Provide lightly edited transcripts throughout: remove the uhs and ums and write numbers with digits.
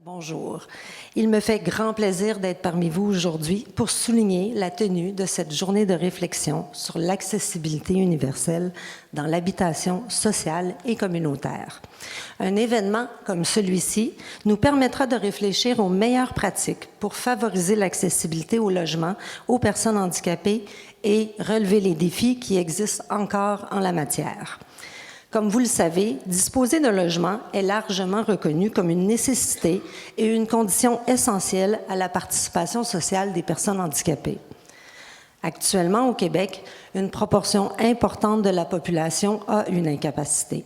Bonjour. Il me fait grand plaisir d'être parmi vous aujourd'hui pour souligner la tenue de cette journée de réflexion sur l'accessibilité universelle dans l'habitation sociale et communautaire. Un événement comme celui-ci nous permettra de réfléchir aux meilleures pratiques pour favoriser l'accessibilité au logement aux personnes handicapées et relever les défis qui existent encore en la matière. Comme vous le savez, disposer d'un logement est largement reconnu comme une nécessité et une condition essentielle à la participation sociale des personnes handicapées. Actuellement, au Québec, une proportion importante de la population a une incapacité.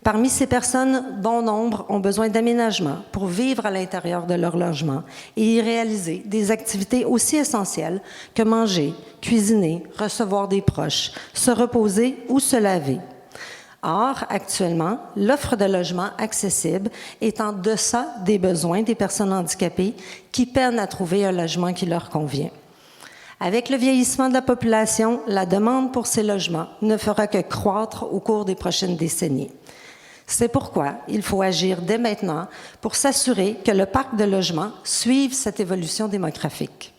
Parmi ces personnes, bon nombre ont besoin d'aménagement pour vivre à l'intérieur de leur logement et y réaliser des activités aussi essentielles que manger, cuisiner, recevoir des proches, se reposer ou se laver. Or, actuellement, l'offre de logements accessibles est en deçà des besoins des personnes handicapées qui peinent à trouver un logement qui leur convient. Avec le vieillissement de la population, la demande pour ces logements ne fera que croître au cours des prochaines décennies. C'est pourquoi il faut agir dès maintenant pour s'assurer que le parc de logements suive cette évolution démographique.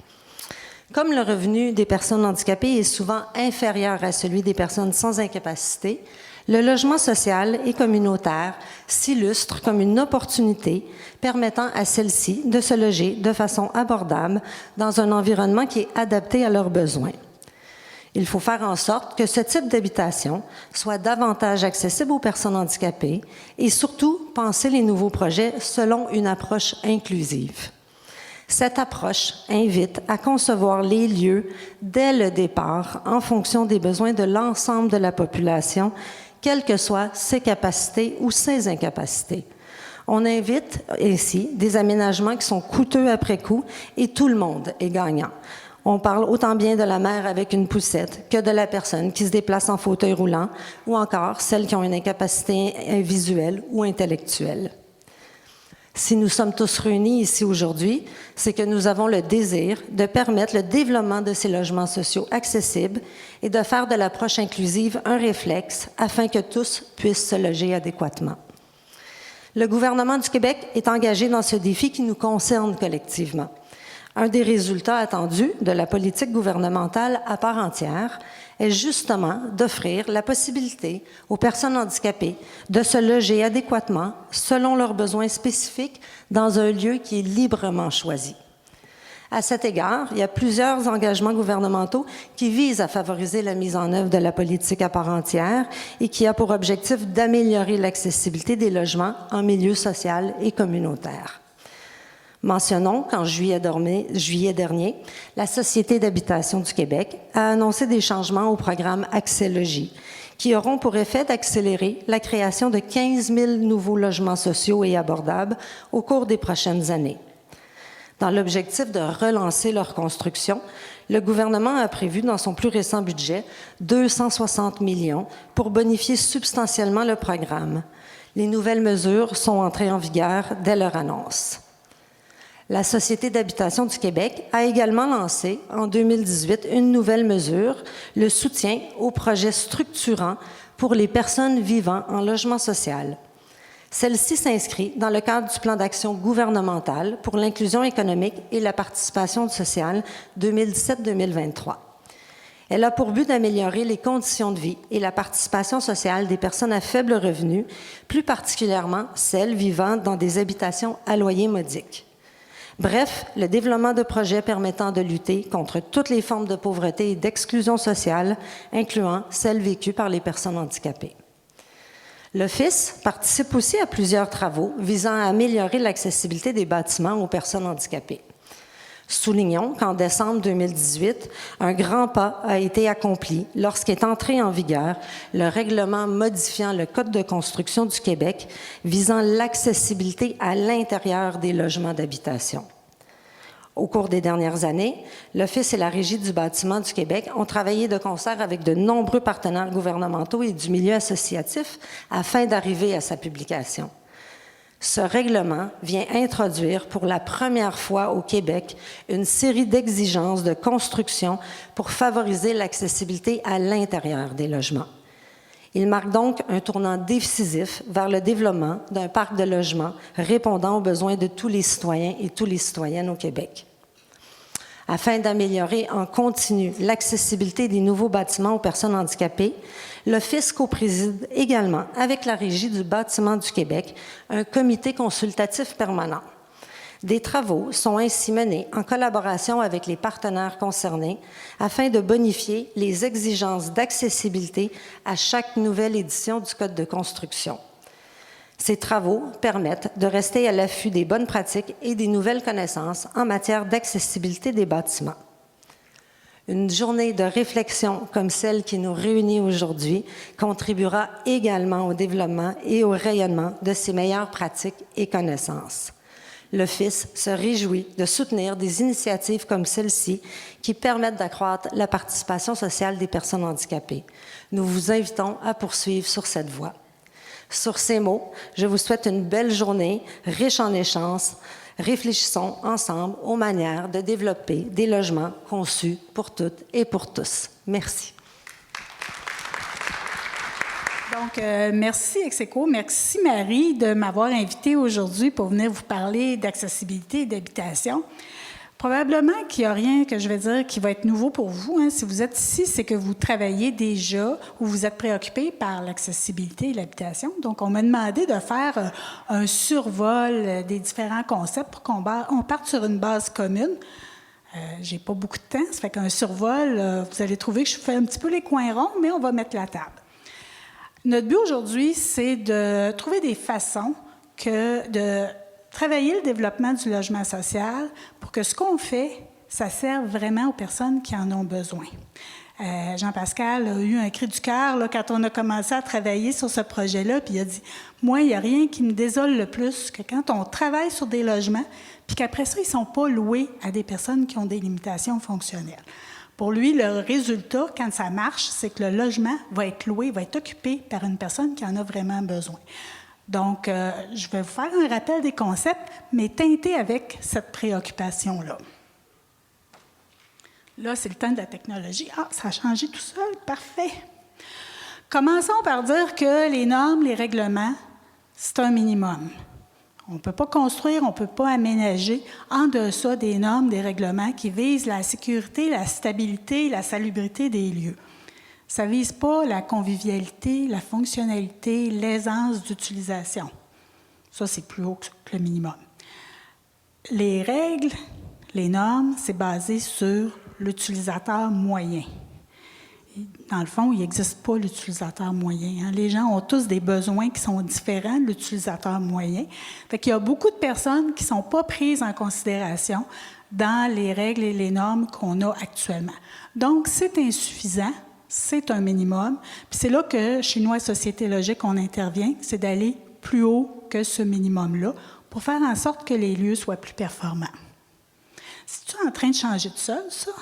Comme le revenu des personnes handicapées est souvent inférieur à celui des personnes sans incapacité, le logement social et communautaire s'illustre comme une opportunité permettant à celles-ci de se loger de façon abordable dans un environnement qui est adapté à leurs besoins. Il faut faire en sorte que ce type d'habitation soit davantage accessible aux personnes handicapées et surtout penser les nouveaux projets selon une approche inclusive. Cette approche invite à concevoir les lieux dès le départ en fonction des besoins de l'ensemble de la population, quelles que soient ses capacités ou ses incapacités. On invite ainsi des aménagements qui sont coûteux après coup et tout le monde est gagnant. On parle autant bien de la mère avec une poussette que de la personne qui se déplace en fauteuil roulant ou encore celles qui ont une incapacité visuelle ou intellectuelle. Si nous sommes tous réunis ici aujourd'hui, c'est que nous avons le désir de permettre le développement de ces logements sociaux accessibles et de faire de l'approche inclusive un réflexe afin que tous puissent se loger adéquatement. Le gouvernement du Québec est engagé dans ce défi qui nous concerne collectivement. Un des résultats attendus de la politique gouvernementale à part entière est justement d'offrir la possibilité aux personnes handicapées de se loger adéquatement selon leurs besoins spécifiques dans un lieu qui est librement choisi. À cet égard, il y a plusieurs engagements gouvernementaux qui visent à favoriser la mise en œuvre de la politique à part entière et qui a pour objectif d'améliorer l'accessibilité des logements en milieu social et communautaire. Mentionnons qu'en juillet dernier, la Société d'habitation du Québec a annoncé des changements au programme Accès Logis qui auront pour effet d'accélérer la création de 15 000 nouveaux logements sociaux et abordables au cours des prochaines années. Dans l'objectif de relancer leur construction, le gouvernement a prévu dans son plus récent budget 260 millions pour bonifier substantiellement le programme. Les nouvelles mesures sont entrées en vigueur dès leur annonce. La Société d'habitation du Québec a également lancé, en 2018, une nouvelle mesure, le soutien aux projets structurants pour les personnes vivant en logement social. Celle-ci s'inscrit dans le cadre du plan d'action gouvernemental pour l'inclusion économique et la participation sociale 2017-2023. Elle a pour but d'améliorer les conditions de vie et la participation sociale des personnes à faible revenu, plus particulièrement celles vivant dans des habitations à loyer modique. Bref, le développement de projets permettant de lutter contre toutes les formes de pauvreté et d'exclusion sociale, incluant celles vécues par les personnes handicapées. L'Office participe aussi à plusieurs travaux visant à améliorer l'accessibilité des bâtiments aux personnes handicapées. Soulignons qu'en décembre 2018, un grand pas a été accompli lorsqu'est entré en vigueur le règlement modifiant le Code de construction du Québec visant l'accessibilité à l'intérieur des logements d'habitation. Au cours des dernières années, l'Office et la Régie du bâtiment du Québec ont travaillé de concert avec de nombreux partenaires gouvernementaux et du milieu associatif afin d'arriver à sa publication. Ce règlement vient introduire pour la première fois au Québec une série d'exigences de construction pour favoriser l'accessibilité à l'intérieur des logements. Il marque donc un tournant décisif vers le développement d'un parc de logements répondant aux besoins de tous les citoyens et toutes les citoyennes au Québec. Afin d'améliorer en continu l'accessibilité des nouveaux bâtiments aux personnes handicapées, l'Office co-préside également, avec la Régie du bâtiment du Québec, un comité consultatif permanent. Des travaux sont ainsi menés en collaboration avec les partenaires concernés afin de bonifier les exigences d'accessibilité à chaque nouvelle édition du Code de construction. Ces travaux permettent de rester à l'affût des bonnes pratiques et des nouvelles connaissances en matière d'accessibilité des bâtiments. Une journée de réflexion comme celle qui nous réunit aujourd'hui contribuera également au développement et au rayonnement de ces meilleures pratiques et connaissances. L'Office se réjouit de soutenir des initiatives comme celle-ci qui permettent d'accroître la participation sociale des personnes handicapées. Nous vous invitons à poursuivre sur cette voie. Sur ces mots, je vous souhaite une belle journée, riche en échanges. Réfléchissons ensemble aux manières de développer des logements conçus pour toutes et pour tous. Merci. Donc, merci Execo, merci Marie de m'avoir invitée aujourd'hui pour venir vous parler d'accessibilité et d'habitation. Probablement qu'il n'y a rien que je vais dire qui va être nouveau pour vous. Hein. Si vous êtes ici, c'est que vous travaillez déjà ou vous êtes préoccupé par l'accessibilité et l'habitation. Donc, on m'a demandé de faire un survol des différents concepts pour qu'on parte sur une base commune. J'ai pas beaucoup de temps, ça fait qu'un survol, vous allez trouver que je fais un petit peu les coins ronds, mais on va mettre la table. Notre but aujourd'hui, c'est de trouver des façons de travailler le développement du logement social pour que ce qu'on fait, ça serve vraiment aux personnes qui en ont besoin. Jean-Pascal a eu un cri du cœur là, quand on a commencé à travailler sur ce projet-là, puis il a dit « Moi, il n'y a rien qui me désole le plus que quand on travaille sur des logements, puis qu'après ça, ils ne sont pas loués à des personnes qui ont des limitations fonctionnelles. » Pour lui, le résultat, quand ça marche, c'est que le logement va être loué, va être occupé par une personne qui en a vraiment besoin. Donc, je vais vous faire un rappel des concepts, mais teinté avec cette préoccupation-là. Là, c'est le temps de la technologie. Ah, ça a changé tout seul, parfait. Commençons par dire que les normes, les règlements, c'est un minimum. On ne peut pas construire, on ne peut pas aménager en deçà des normes, des règlements qui visent la sécurité, la stabilité, la salubrité des lieux. Ça ne vise pas la convivialité, la fonctionnalité, l'aisance d'utilisation. Ça, c'est plus haut que le minimum. Les règles, les normes, c'est basé sur l'utilisateur moyen. Dans le fond, il n'existe pas l'utilisateur moyen. Hein. Les gens ont tous des besoins qui sont différents de l'utilisateur moyen. Fait qu'il y a beaucoup de personnes qui ne sont pas prises en considération dans les règles et les normes qu'on a actuellement. Donc, c'est insuffisant, c'est un minimum. Puis c'est là que, chez nous, à Société Logique, on intervient, c'est d'aller plus haut que ce minimum-là pour faire en sorte que les lieux soient plus performants. C'est-tu en train de changer de seul, ça?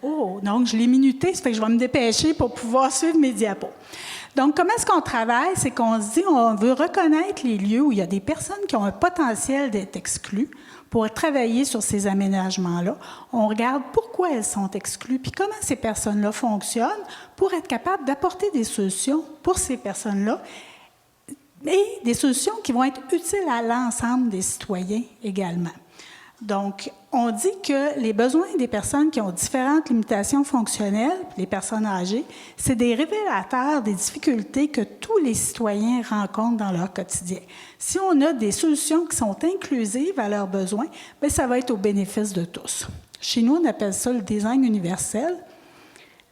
Oh, donc je l'ai minuté, ça fait que je vais me dépêcher pour pouvoir suivre mes diapos. Donc, comment est-ce qu'on travaille? C'est qu'on se dit, on veut reconnaître les lieux où il y a des personnes qui ont un potentiel d'être exclues pour travailler sur ces aménagements-là. On regarde pourquoi elles sont exclues, puis comment ces personnes-là fonctionnent pour être capable d'apporter des solutions pour ces personnes-là et des solutions qui vont être utiles à l'ensemble des citoyens également. Donc, on dit que les besoins des personnes qui ont différentes limitations fonctionnelles, les personnes âgées, c'est des révélateurs des difficultés que tous les citoyens rencontrent dans leur quotidien. Si on a des solutions qui sont inclusives à leurs besoins, bien, ça va être au bénéfice de tous. Chez nous, on appelle ça le design universel.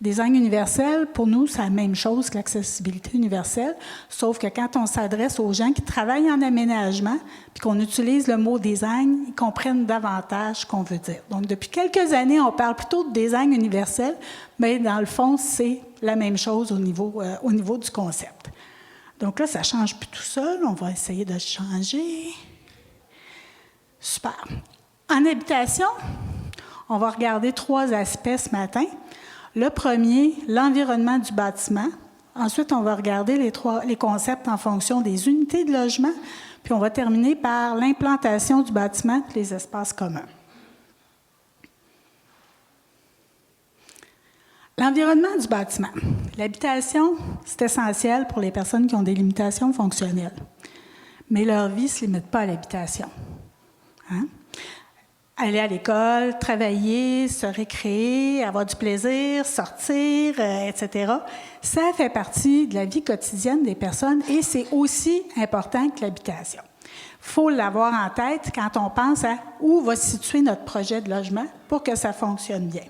Design universel, pour nous, c'est la même chose que l'accessibilité universelle, sauf que quand on s'adresse aux gens qui travaillent en aménagement, puis qu'on utilise le mot design, ils comprennent davantage ce qu'on veut dire. Donc, depuis quelques années, on parle plutôt de design universel, mais dans le fond, c'est la même chose au niveau du concept. Donc là, ça ne change plus tout seul. On va essayer de le changer. Super. En habitation, on va regarder 3 aspects ce matin. Le premier, l'environnement du bâtiment. Ensuite, on va regarder les concepts en fonction des unités de logement. Puis, on va terminer par l'implantation du bâtiment et les espaces communs. L'environnement du bâtiment. L'habitation, c'est essentiel pour les personnes qui ont des limitations fonctionnelles. Mais leur vie ne se limite pas à l'habitation. Hein? Aller à l'école, travailler, se récréer, avoir du plaisir, sortir, etc., ça fait partie de la vie quotidienne des personnes et c'est aussi important que l'habitation. Il faut l'avoir en tête quand on pense à où va se situer notre projet de logement pour que ça fonctionne bien.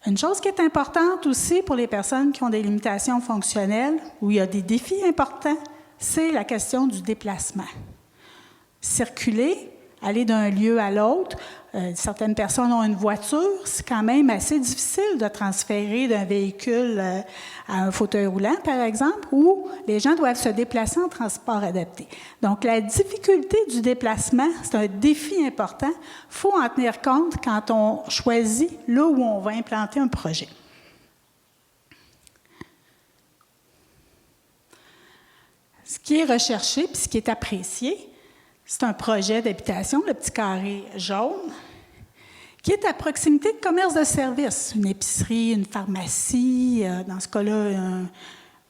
Une chose qui est importante aussi pour les personnes qui ont des limitations fonctionnelles, où il y a des défis importants, c'est la question du déplacement. Circuler, aller d'un lieu à l'autre. Certaines personnes ont une voiture. C'est quand même assez difficile de transférer d'un véhicule à un fauteuil roulant, par exemple, où les gens doivent se déplacer en transport adapté. Donc, la difficulté du déplacement, c'est un défi important. Il faut en tenir compte quand on choisit là où on va implanter un projet. Ce qui est recherché puis ce qui est apprécié, c'est un projet d'habitation, le petit carré jaune, qui est à proximité de commerces de services, une épicerie, une pharmacie, dans ce cas-là,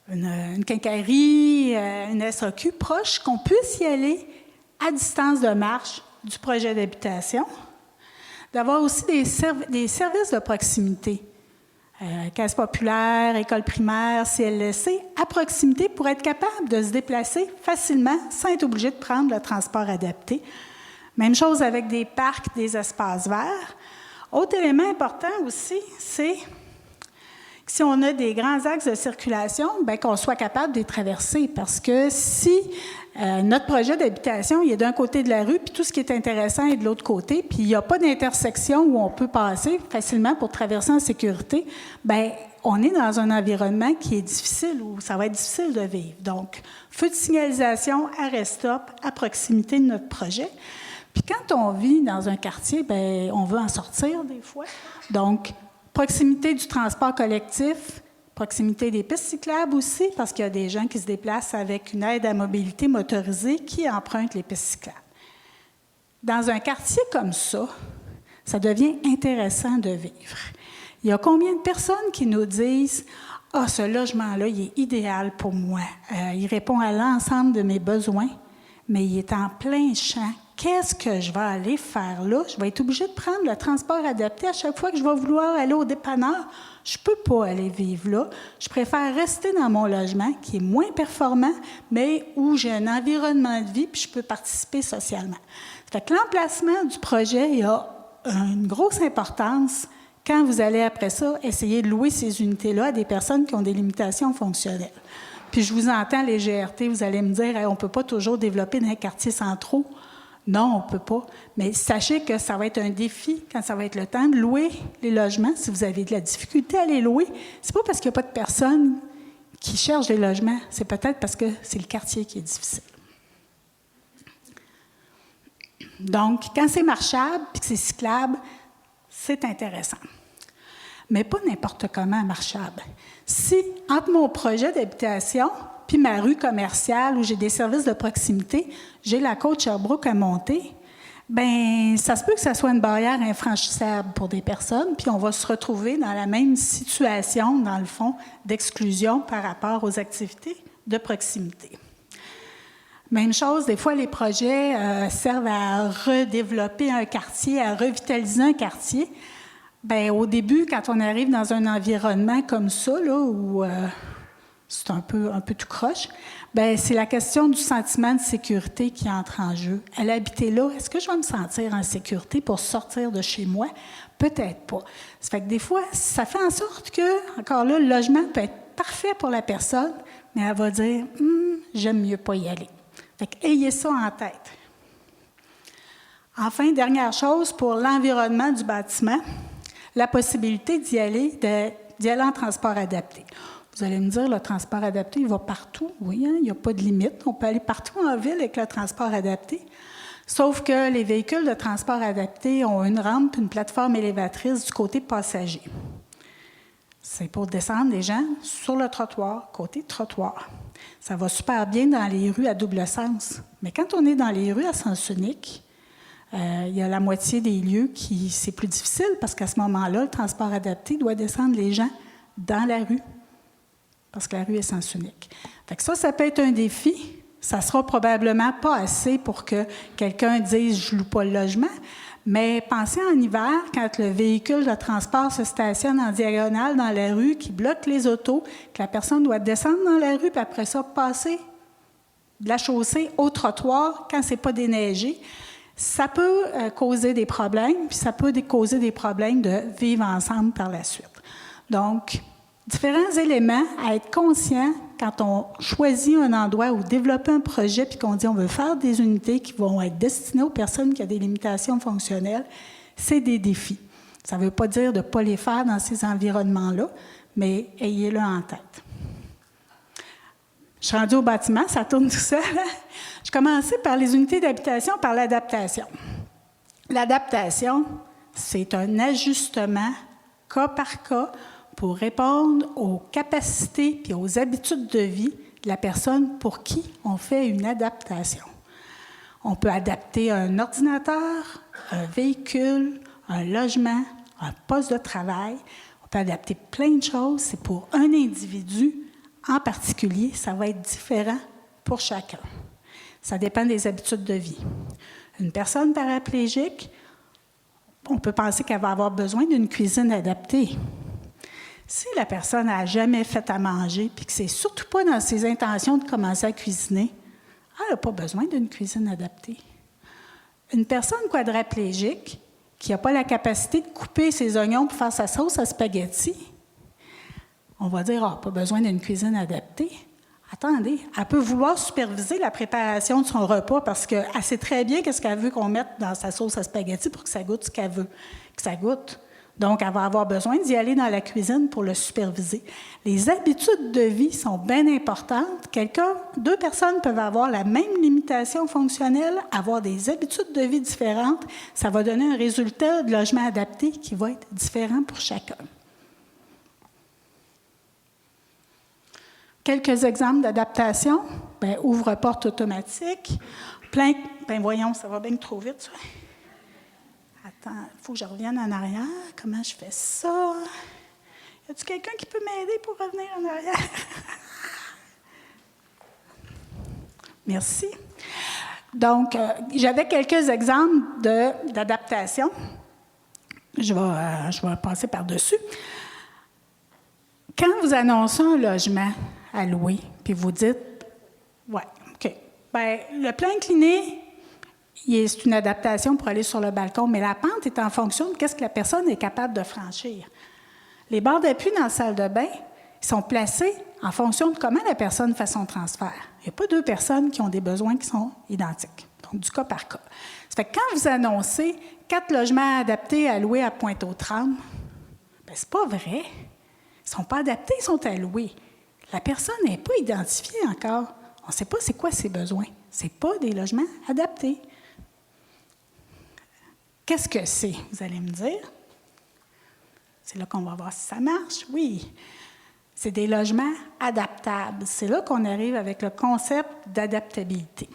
une quincaillerie, une SAQ proche, qu'on puisse y aller à distance de marche du projet d'habitation, d'avoir aussi des services de proximité, caisse populaire, école primaire, CLSC, à proximité pour être capable de se déplacer facilement sans être obligé de prendre le transport adapté. Même chose avec des parcs, des espaces verts. Autre élément important aussi, c'est que si on a des grands axes de circulation, bien, qu'on soit capable de les traverser. Parce que si notre projet d'habitation, il est d'un côté de la rue, puis tout ce qui est intéressant est de l'autre côté, puis il n'y a pas d'intersection où on peut passer facilement pour traverser en sécurité, bien, on est dans un environnement qui est difficile, où ça va être difficile de vivre. Donc, feu de signalisation, arrêt-stop, à proximité de notre projet. Puis quand on vit dans un quartier, bien, on veut en sortir des fois. Donc, proximité du transport collectif, proximité des pistes cyclables aussi, parce qu'il y a des gens qui se déplacent avec une aide à mobilité motorisée qui empruntent les pistes cyclables. Dans un quartier comme ça devient intéressant de vivre. Il y a combien de personnes qui nous disent « Ah, ce logement-là, il est idéal pour moi. Il répond à l'ensemble de mes besoins, mais il est en plein champ. Qu'est-ce que je vais aller faire là? Je vais être obligée de prendre le transport adapté à chaque fois que je vais vouloir aller au dépanneur. Je ne peux pas aller vivre là. Je préfère rester dans mon logement qui est moins performant, mais où j'ai un environnement de vie puis je peux participer socialement. » Ça fait que l'emplacement du projet il a une grosse importance quand vous allez après ça essayer de louer ces unités-là à des personnes qui ont des limitations fonctionnelles. Puis je vous entends, les GRT, vous allez me dire hey, on ne peut pas toujours développer dans les quartiers centraux. Non, on ne peut pas. Mais sachez que ça va être un défi quand ça va être le temps de louer les logements. Si vous avez de la difficulté à les louer, c'est pas parce qu'il n'y a pas de personnes qui cherchent des logements. C'est peut-être parce que c'est le quartier qui est difficile. Donc, quand c'est marchable et que c'est cyclable, c'est intéressant. Mais pas n'importe comment marchable. Si, entre mon projet d'habitation puis ma rue commerciale où j'ai des services de proximité, j'ai la côte Sherbrooke à monter, bien, ça se peut que ça soit une barrière infranchissable pour des personnes, puis on va se retrouver dans la même situation, dans le fond, d'exclusion par rapport aux activités de proximité. Même chose, des fois, les projets servent à redévelopper un quartier, à revitaliser un quartier. Bien, au début, quand on arrive dans un environnement comme ça, là, où c'est un peu tout croche, bien, c'est la question du sentiment de sécurité qui entre en jeu. Aller habiter là, est-ce que je vais me sentir en sécurité pour sortir de chez moi? Peut-être pas. Ça fait que des fois, ça fait en sorte que, encore là, le logement peut être parfait pour la personne, mais elle va dire « j'aime mieux pas y aller ». Fait que ayez ça en tête. Enfin, dernière chose, pour l'environnement du bâtiment, la possibilité d'y aller en transport adapté. Vous allez me dire, le transport adapté, il va partout. Oui, hein, il n'y a pas de limite. On peut aller partout en ville avec le transport adapté. Sauf que les véhicules de transport adapté ont une rampe, une plateforme élévatrice du côté passager. C'est pour descendre les gens sur le trottoir, côté trottoir. Ça va super bien dans les rues à double sens. Mais quand on est dans les rues à sens unique, Il y a la moitié des lieux qui c'est plus difficile parce qu'à ce moment-là, le transport adapté doit descendre les gens dans la rue parce que la rue est sens unique. Fait que ça peut être un défi. Ça ne sera probablement pas assez pour que quelqu'un dise « je ne loue pas le logement », mais pensez en hiver, quand le véhicule de transport se stationne en diagonale dans la rue, qui bloque les autos, que la personne doit descendre dans la rue, puis après ça, passer de la chaussée au trottoir quand ce n'est pas déneigé. Ça peut causer des problèmes, puis ça peut causer des problèmes de vivre ensemble par la suite. Donc, différents éléments à être conscient quand on choisit un endroit ou développer un projet puis qu'on dit on veut faire des unités qui vont être destinées aux personnes qui ont des limitations fonctionnelles, c'est des défis. Ça ne veut pas dire de ne pas les faire dans ces environnements-là, mais ayez-le en tête. Je suis rendue au bâtiment, ça tourne tout seul. Je commençais par les unités d'habitation, par l'adaptation. L'adaptation, c'est un ajustement cas par cas pour répondre aux capacités et aux habitudes de vie de la personne pour qui on fait une adaptation. On peut adapter un ordinateur, un véhicule, un logement, un poste de travail. On peut adapter plein de choses. C'est pour un individu en particulier, ça va être différent pour chacun. Ça dépend des habitudes de vie. Une personne paraplégique, on peut penser qu'elle va avoir besoin d'une cuisine adaptée. Si la personne n'a jamais fait à manger puis que c'est surtout pas dans ses intentions de commencer à cuisiner, elle n'a pas besoin d'une cuisine adaptée. Une personne quadraplégique qui n'a pas la capacité de couper ses oignons pour faire sa sauce à spaghetti, on va dire, pas besoin d'une cuisine adaptée. Attendez, elle peut vouloir superviser la préparation de son repas parce qu'elle sait très bien qu'est-ce qu'elle veut qu'on mette dans sa sauce à spaghetti pour que ça goûte ce qu'elle veut que ça goûte. Donc, elle va avoir besoin d'y aller dans la cuisine pour le superviser. Les habitudes de vie sont bien importantes. Deux personnes peuvent avoir la même limitation fonctionnelle, avoir des habitudes de vie différentes. Ça va donner un résultat de logement adapté qui va être différent pour chacun. Quelques exemples d'adaptation. Ouvre-porte automatique. Voyons, ça va bien trop vite, ça. Attends, il faut que je revienne en arrière. Comment je fais ça? Y a-t-il quelqu'un qui peut m'aider pour revenir en arrière? Merci. Donc, j'avais quelques exemples d'adaptation. Je vais passer par-dessus. Quand vous annoncez un logement à louer, puis vous dites, ouais, OK, le plan incliné, c'est une adaptation pour aller sur le balcon, mais la pente est en fonction de ce que la personne est capable de franchir. Les barres d'appui dans la salle de bain sont placées en fonction de comment la personne fait son transfert. Il n'y a pas deux personnes qui ont des besoins qui sont identiques, donc du cas par cas. Ça fait que quand vous annoncez 4 logements adaptés à louer à Pointe-aux-Trembles, c'est pas vrai. Ils ne sont pas adaptés, ils sont à louer. La personne n'est pas identifiée encore. On ne sait pas c'est quoi ses besoins. Ce n'est pas des logements adaptés. Qu'est-ce que c'est, vous allez me dire? C'est là qu'on va voir si ça marche. Oui, c'est des logements adaptables. C'est là qu'on arrive avec le concept d'adaptabilité.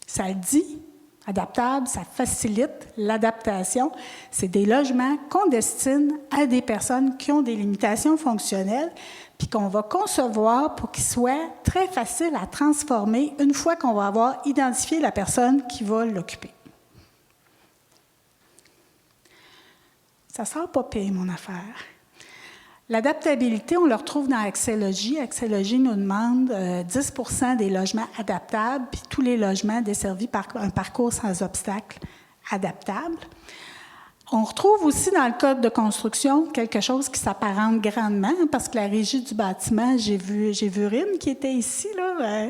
Ça dit, adaptable, ça facilite l'adaptation. C'est des logements qu'on destine à des personnes qui ont des limitations fonctionnelles puis qu'on va concevoir pour qu'ils soient très faciles à transformer une fois qu'on va avoir identifié la personne qui va l'occuper. Ça sort pas pire, mon affaire. L'adaptabilité, on le retrouve dans Axélogie. Axélogie nous demande 10 % des logements adaptables, puis tous les logements desservis par un parcours sans obstacle adaptable. On retrouve aussi dans le code de construction quelque chose qui s'apparente grandement, parce que la Régie du bâtiment, j'ai vu Rine qui était ici, là.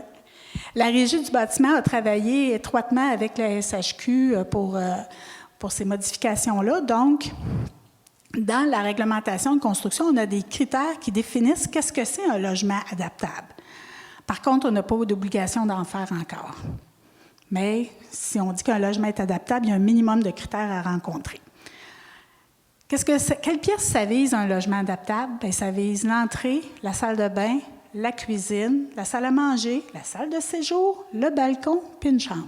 La Régie du bâtiment a travaillé étroitement avec la SHQ pour ces modifications-là. Donc, dans la réglementation de construction, on a des critères qui définissent qu'est-ce que c'est un logement adaptable. Par contre, on n'a pas d'obligation d'en faire encore. Mais si on dit qu'un logement est adaptable, il y a un minimum de critères à rencontrer. Quelle pièce ça vise, un logement adaptable? Bien, ça vise l'entrée, la salle de bain, la cuisine, la salle à manger, la salle de séjour, le balcon, puis une chambre.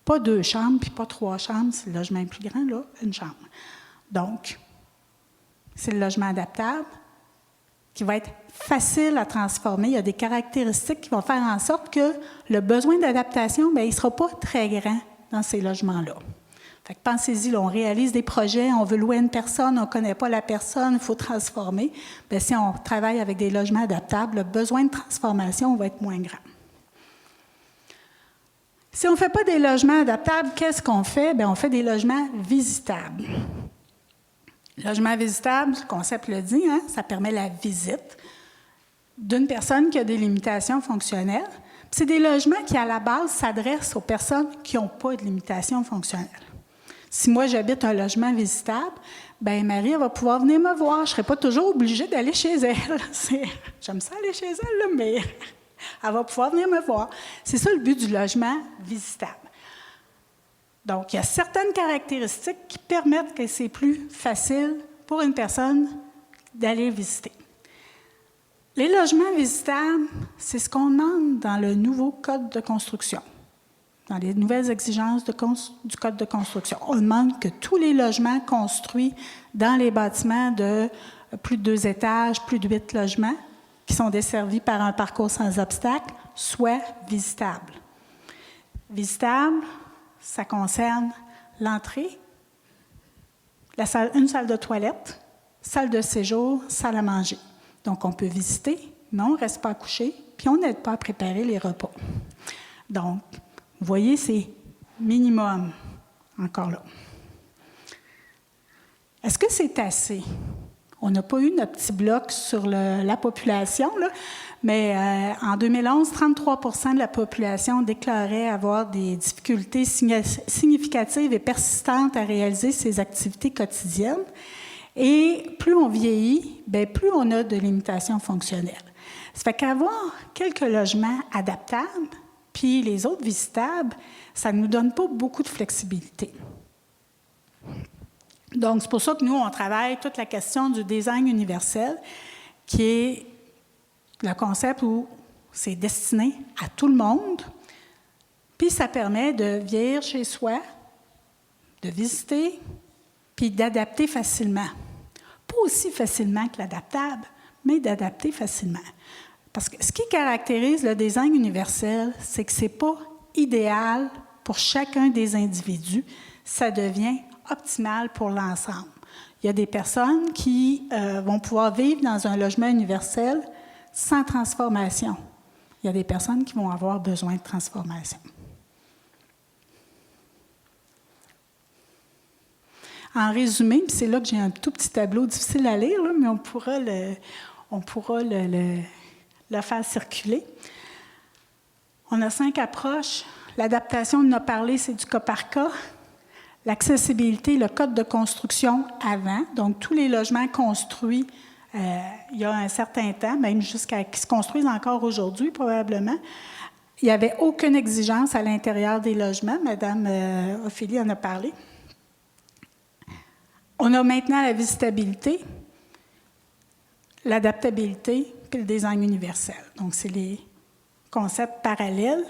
Pas 2 chambres, puis pas 3 chambres, si le logement est plus grand, là, 1 chambre. Donc, c'est le logement adaptable qui va être facile à transformer. Il y a des caractéristiques qui vont faire en sorte que le besoin d'adaptation, bien, il ne sera pas très grand dans ces logements-là. Fait que pensez-y, là, on réalise des projets, on veut louer une personne, on ne connaît pas la personne, il faut transformer. Bien, si on travaille avec des logements adaptables, le besoin de transformation va être moins grand. Si on ne fait pas des logements adaptables, qu'est-ce qu'on fait? Bien, on fait des logements visitables. Logement visitable, le concept le dit, hein, ça permet la visite d'une personne qui a des limitations fonctionnelles. C'est des logements qui, à la base, s'adressent aux personnes qui n'ont pas de limitations fonctionnelles. Si moi, j'habite un logement visitable, bien, Marie, elle va pouvoir venir me voir. Je ne serai pas toujours obligée d'aller chez elle. J'aime ça aller chez elle, là, mais elle va pouvoir venir me voir. C'est ça le but du logement visitable. Donc, il y a certaines caractéristiques qui permettent que c'est plus facile pour une personne d'aller visiter. Les logements visitables, c'est ce qu'on demande dans le nouveau Code de construction, dans les nouvelles exigences du Code de construction. On demande que tous les logements construits dans les bâtiments de plus de 2 étages, plus de 8 logements, qui sont desservis par un parcours sans obstacle, soient visitables. Visitables, ça concerne l'entrée, une salle de toilette, salle de séjour, salle à manger. Donc, on peut visiter, mais on ne reste pas à coucher, puis on n'aide pas à préparer les repas. Donc, vous voyez, c'est minimum, encore là. Est-ce que c'est assez? On n'a pas eu notre petit bloc sur la population, là, mais en 2011, 33% de la population déclarait avoir des difficultés significatives et persistantes à réaliser ses activités quotidiennes. Et plus on vieillit, bien, plus on a de limitations fonctionnelles. Ça fait qu'avoir quelques logements adaptables, puis les autres visitables, ça ne nous donne pas beaucoup de flexibilité. Donc, c'est pour ça que nous, on travaille toute la question du design universel, qui est le concept où c'est destiné à tout le monde, puis ça permet de vieillir chez soi, de visiter, puis d'adapter facilement. Pas aussi facilement que l'adaptable, mais d'adapter facilement. Parce que ce qui caractérise le design universel, c'est que ce n'est pas idéal pour chacun des individus, ça devient optimal pour l'ensemble. Il y a des personnes qui vont pouvoir vivre dans un logement universel sans transformation. Il y a des personnes qui vont avoir besoin de transformation. En résumé, puis c'est là que j'ai un tout petit tableau difficile à lire, là, mais on pourra le faire circuler. On a 5 approches. L'adaptation, on en a parlé, c'est du cas par cas. L'accessibilité, le code de construction avant, donc tous les logements construits il y a un certain temps, même jusqu'à qui se construisent encore aujourd'hui probablement, il n'y avait aucune exigence à l'intérieur des logements. Madame Ophélie en a parlé. On a maintenant la visitabilité, l'adaptabilité puis le design universel. Donc, c'est les concepts parallèles.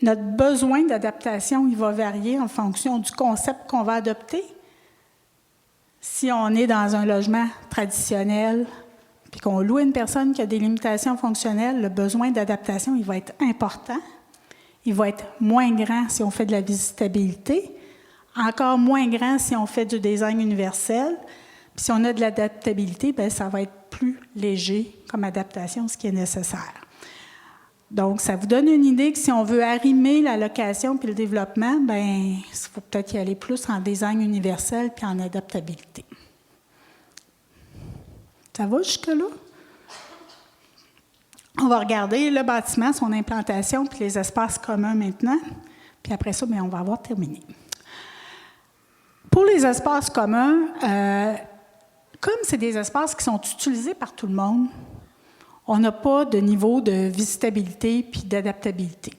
Notre besoin d'adaptation, il va varier en fonction du concept qu'on va adopter. Si on est dans un logement traditionnel puis qu'on loue une personne qui a des limitations fonctionnelles, le besoin d'adaptation, il va être important. Il va être moins grand si on fait de la visitabilité, encore moins grand si on fait du design universel. Puis si on a de l'adaptabilité, bien, ça va être plus léger comme adaptation, ce qui est nécessaire. Donc, ça vous donne une idée que si on veut arrimer la location puis le développement, bien, il faut peut-être y aller plus en design universel puis en adaptabilité. Ça va jusque-là? On va regarder le bâtiment, son implantation puis les espaces communs maintenant. Puis après ça, bien, on va avoir terminé. Pour les espaces communs, comme c'est des espaces qui sont utilisés par tout le monde, on n'a pas de niveau de visitabilité puis d'adaptabilité.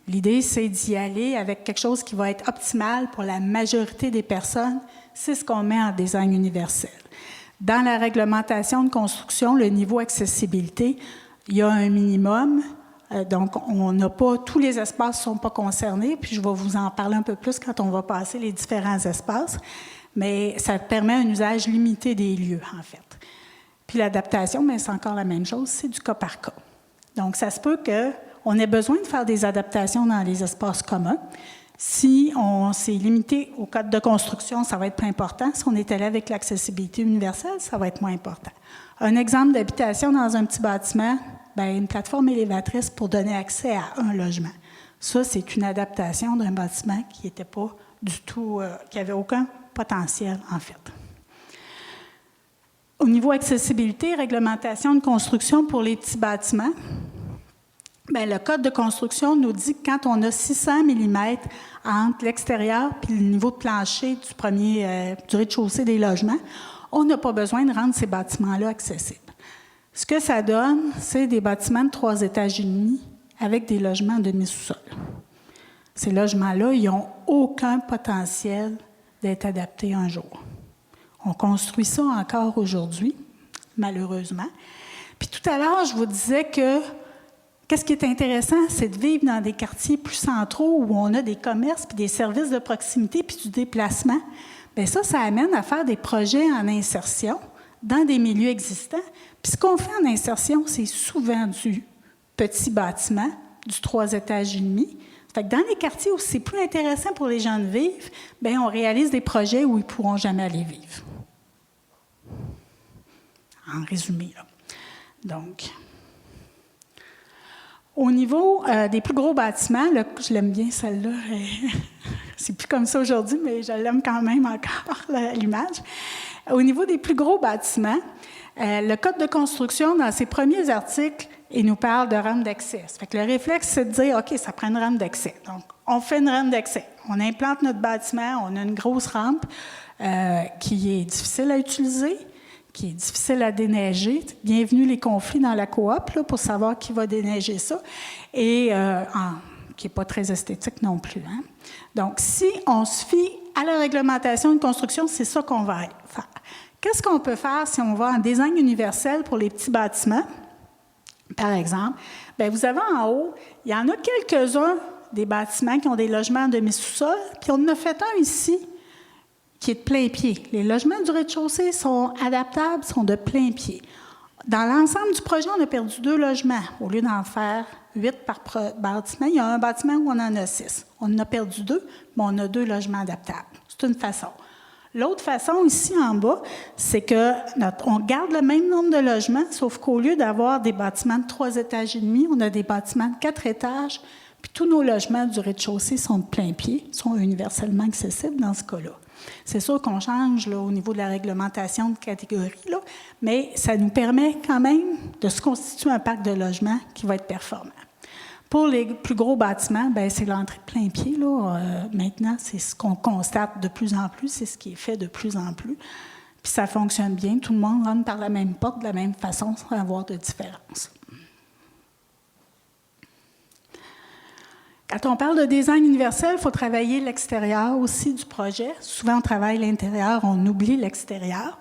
L'idée, c'est d'y aller avec quelque chose qui va être optimal pour la majorité des personnes. C'est ce qu'on met en design universel. Dans la réglementation de construction, le niveau accessibilité, il y a un minimum. Donc, on n'a pas, tous les espaces ne sont pas concernés, puis je vais vous en parler un peu plus quand on va passer les différents espaces, mais ça permet un usage limité des lieux, en fait. Puis l'adaptation, bien, c'est encore la même chose, c'est du cas par cas. Donc, ça se peut qu'on ait besoin de faire des adaptations dans les espaces communs. Si on s'est limité au code de construction, ça va être plus important. Si on est allé avec l'accessibilité universelle, ça va être moins important. Un exemple d'habitation dans un petit bâtiment, bien, une plateforme élévatrice pour donner accès à un logement. Ça, c'est une adaptation d'un bâtiment qui n'était pas du tout, qui n'avait aucun potentiel, en fait. Au niveau accessibilité, réglementation de construction pour les petits bâtiments, bien, le code de construction nous dit que quand on a 600 mm entre l'extérieur et le niveau de plancher du rez-de-chaussée des logements, on n'a pas besoin de rendre ces bâtiments-là accessibles. Ce que ça donne, c'est des bâtiments de 3 étages et demi avec des logements en demi-sous-sol. Ces logements-là, ils n'ont aucun potentiel d'être adaptés un jour. On construit ça encore aujourd'hui, malheureusement. Puis tout à l'heure, je vous disais que qu'est-ce qui est intéressant, c'est de vivre dans des quartiers plus centraux où on a des commerces, puis des services de proximité, puis du déplacement. Bien ça amène à faire des projets en insertion dans des milieux existants. Puis ce qu'on fait en insertion, c'est souvent du petit bâtiment, du 3 étages et demi. Fait que dans les quartiers où c'est plus intéressant pour les gens de vivre, bien, on réalise des projets où ils ne pourront jamais aller vivre. En résumé, là. Donc, au niveau des plus gros bâtiments, je l'aime bien celle-là, c'est plus comme ça aujourd'hui, mais je l'aime quand même encore, l'image. Au niveau des plus gros bâtiments, le Code de construction, dans ses premiers articles, il nous parle de rampe d'accès. Fait que le réflexe, c'est de dire, OK, ça prend une rampe d'accès. Donc, on fait une rampe d'accès. On implante notre bâtiment, on a une grosse rampe qui est difficile à utiliser, qui est difficile à déneiger. Bienvenue les conflits dans la coop, là, pour savoir qui va déneiger ça, et qui n'est pas très esthétique non plus. Hein? Donc, si on se fie à la réglementation de construction, c'est ça qu'on va faire. Qu'est-ce qu'on peut faire si on va en design universel pour les petits bâtiments? Par exemple, bien, vous avez en haut, il y en a quelques-uns des bâtiments qui ont des logements en demi-sous-sol, puis on en a fait un ici qui est de plein pied. Les logements du rez-de-chaussée sont adaptables, sont de plein pied. Dans l'ensemble du projet, on a perdu 2 logements. Au lieu d'en faire 8 par bâtiment, il y a un bâtiment où on en a 6. On en a perdu 2, mais on a 2 logements adaptables. C'est une façon. L'autre façon, ici en bas, c'est qu'on garde le même nombre de logements, sauf qu'au lieu d'avoir des bâtiments de 3 étages et demi, on a des bâtiments de 4 étages, puis tous nos logements du rez-de-chaussée sont de plein pied, sont universellement accessibles dans ce cas-là. C'est sûr qu'on change là, au niveau de la réglementation de catégorie, là, mais ça nous permet quand même de se constituer un parc de logements qui va être performant. Pour les plus gros bâtiments, bien, c'est l'entrée de plein pied. Là. Maintenant, c'est ce qu'on constate de plus en plus, c'est ce qui est fait de plus en plus. Puis ça fonctionne bien, tout le monde rentre par la même porte de la même façon sans avoir de différence. Quand on parle de design universel, il faut travailler l'extérieur aussi du projet. Souvent, on travaille l'intérieur, on oublie l'extérieur.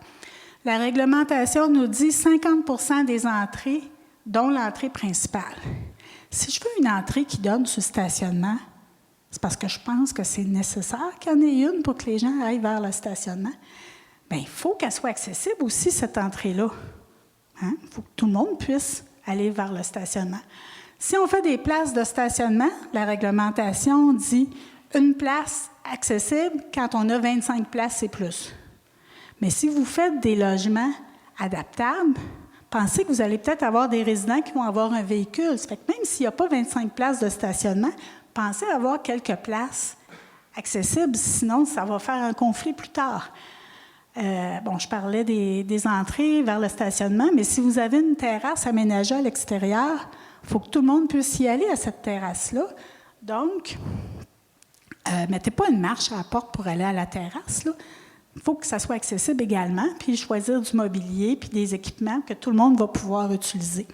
La réglementation nous dit 50% des entrées, dont l'entrée principale. Si je veux une entrée qui donne sur le stationnement, c'est parce que je pense que c'est nécessaire qu'il y en ait une pour que les gens aillent vers le stationnement. Bien, il faut qu'elle soit accessible aussi, cette entrée-là. Hein? Il faut que tout le monde puisse aller vers le stationnement. Si on fait des places de stationnement, la réglementation dit une place accessible quand on a 25 places et plus. Mais si vous faites des logements adaptables, pensez que vous allez peut-être avoir des résidents qui vont avoir un véhicule. Ça fait que même s'il n'y a pas 25 places de stationnement, pensez avoir quelques places accessibles, sinon ça va faire un conflit plus tard. Je parlais des entrées vers le stationnement, mais si vous avez une terrasse aménagée à l'extérieur, il faut que tout le monde puisse y aller à cette terrasse-là. Donc, mettez pas une marche à la porte pour aller à la terrasse, là. Il faut que ça soit accessible également, puis choisir du mobilier, puis des équipements que tout le monde va pouvoir utiliser.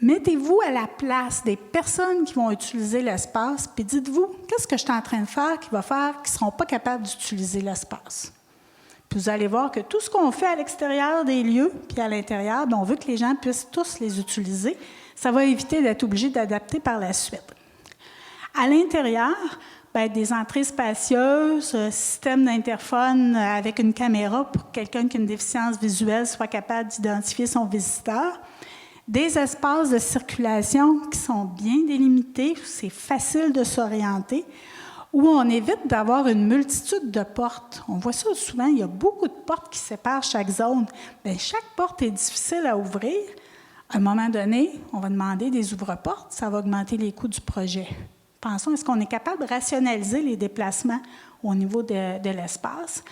Mettez-vous à la place des personnes qui vont utiliser l'espace, puis dites-vous, qu'est-ce que je suis en train de faire qui va faire qu'ils ne seront pas capables d'utiliser l'espace? Puis vous allez voir que tout ce qu'on fait à l'extérieur des lieux, puis à l'intérieur, bien, on veut que les gens puissent tous les utiliser. Ça va éviter d'être obligé d'adapter par la suite. À l'intérieur, des entrées spacieuses, système d'interphone avec une caméra pour que quelqu'un qui a une déficience visuelle soit capable d'identifier son visiteur. Des espaces de circulation qui sont bien délimités, où c'est facile de s'orienter, où on évite d'avoir une multitude de portes. On voit ça souvent, il y a beaucoup de portes qui séparent chaque zone. Bien, chaque porte est difficile à ouvrir. À un moment donné, on va demander des ouvre-portes, ça va augmenter les coûts du projet. Pensons, est-ce qu'on est capable de rationaliser les déplacements au niveau de l'espace?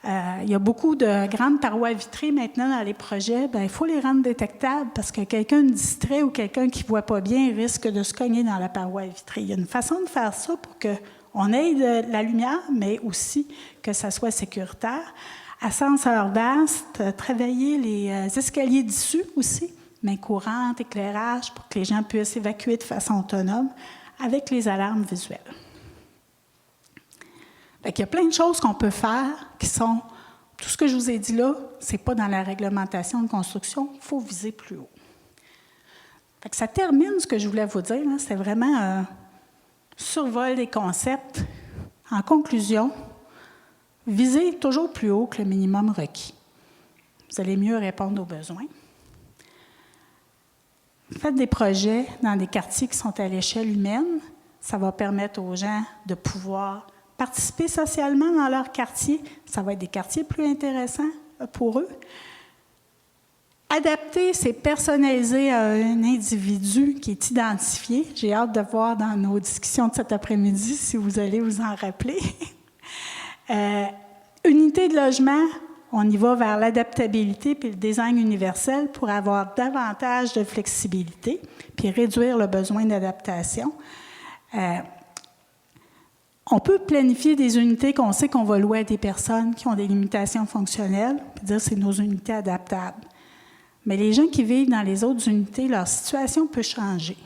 Il y a beaucoup de grandes parois vitrées maintenant dans les projets. Bien, il faut les rendre détectables parce que quelqu'un distrait ou quelqu'un qui ne voit pas bien risque de se cogner dans la paroi vitrée. Il y a une façon de faire ça pour qu'on ait de la lumière, mais aussi que ça soit sécuritaire. Ascenseur vaste, travailler les escaliers d'issue aussi, main courante, éclairage, pour que les gens puissent évacuer de façon autonome, avec les alarmes visuelles. Il y a plein de choses qu'on peut faire qui sont... Tout ce que je vous ai dit là, ce n'est pas dans la réglementation de construction, il faut viser plus haut. Ça termine ce que je voulais vous dire. C'était vraiment un survol des concepts. En conclusion, visez toujours plus haut que le minimum requis. Vous allez mieux répondre aux besoins. Faites des projets dans des quartiers qui sont à l'échelle humaine. Ça va permettre aux gens de pouvoir participer socialement dans leur quartier. Ça va être des quartiers plus intéressants pour eux. Adapter, c'est personnaliser à un individu qui est identifié. J'ai hâte de voir dans nos discussions de cet après-midi si vous allez vous en rappeler. Unité de logement, on y va vers l'adaptabilité puis le design universel pour avoir davantage de flexibilité puis réduire le besoin d'adaptation. On peut planifier des unités qu'on sait qu'on va louer à des personnes qui ont des limitations fonctionnelles, puis dire que c'est nos unités adaptables. Mais les gens qui vivent dans les autres unités, leur situation peut changer.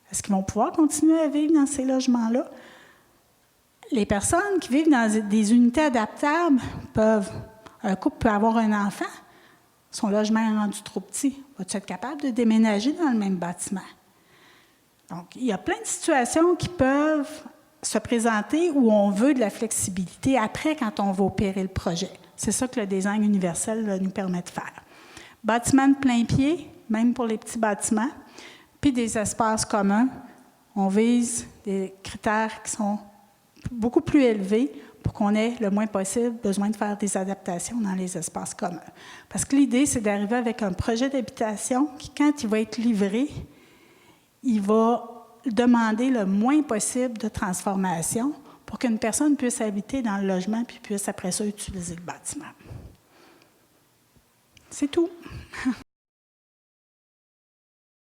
Est-ce qu'ils vont pouvoir continuer à vivre dans ces logements-là? Les personnes qui vivent dans des unités adaptables un couple peut avoir un enfant, son logement est rendu trop petit. Va-t-il être capable de déménager dans le même bâtiment? Donc, il y a plein de situations qui peuvent se présenter où on veut de la flexibilité après quand on va opérer le projet. C'est ça que le design universel nous permet de faire. Bâtiments de plein pied, même pour les petits bâtiments, puis des espaces communs. On vise des critères qui sont beaucoup plus élevés pour qu'on ait le moins possible besoin de faire des adaptations dans les espaces communs. Parce que l'idée, c'est d'arriver avec un projet d'habitation qui, quand il va être livré, il va demander le moins possible de transformation pour qu'une personne puisse habiter dans le logement puis puisse après ça utiliser le bâtiment. C'est tout.